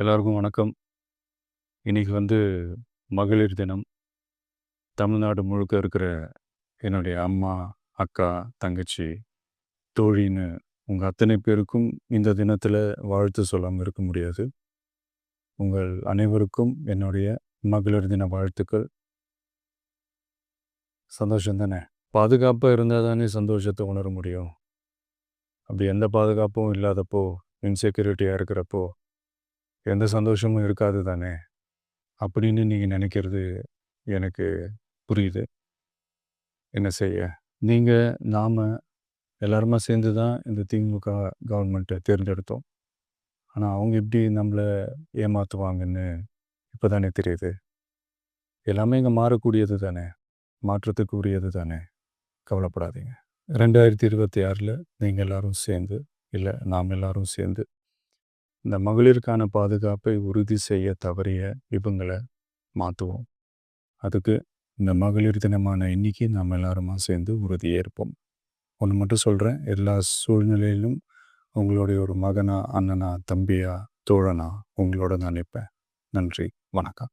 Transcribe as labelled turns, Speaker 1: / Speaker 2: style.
Speaker 1: எல்லாருக்கும் வணக்கம். இன்னைக்கு மகளிர் தினம். தமிழ்நாடு முழுக்க இருக்கிற என்னுடைய அம்மா, அக்கா, தங்கச்சி, தோழின்னு உங்க அத்தனை பேருக்கும் இந்த தினத்தில வாழ்த்து சொல்லாம இருக்க முடியாது. உங்கள் அனைவருக்கும் என்னுடைய மகளிர் தின வாழ்த்துக்கள். சந்தோஷம் தானே! பாதுகாப்பா இருந்தா தானே சந்தோஷத்த உணர முடியும். அப்படி எந்த பாதுகாப்பும் இல்லாதப்போ, இன்செக்யூரிட்டியா இருக்கிறப்போ, எந்த சந்தோஷமும் இருக்காது தானே! அப்படின்னு நீங்க நினைக்கிறது எனக்கு புரியுது. என்ன செய்ய? நீங்க, நாம எல்லாருமா சேர்ந்து தான் இந்த திமுக கவர்மெண்ட்டை தேர்ந்தெடுத்தோம். ஆனா, அவங்க எப்படி நம்மள ஏமாத்துவாங்கன்னு இப்ப தானே தெரியுது. எல்லாமே இங்க மாறக்கூடியது தானே! மாற்றத்துக்கு உரியது தானே! கவலைப்படாதீங்க. 2026ல நீங்க எல்லாரும் சேர்ந்து, இல்ல நாம் எல்லாரும் சேர்ந்து, இந்த மகளிருக்கான பாதுகாப்பை உறுதி செய்ய தவறிய இவங்கள மாத்துவோம். அதுக்கு இந்த மகளிர் தினமான இன்னைக்கு நாம் எல்லாருமா சேர்ந்து உறுதியேற்போம். ஒன்று மட்டும் சொல்கிறேன், எல்லா சூழ்நிலையிலும் உங்களுடைய ஒரு மகனா, அண்ணனா, தம்பியா, தோழனா உங்களோட நான் நிற்பேன். நன்றி, வணக்கம்.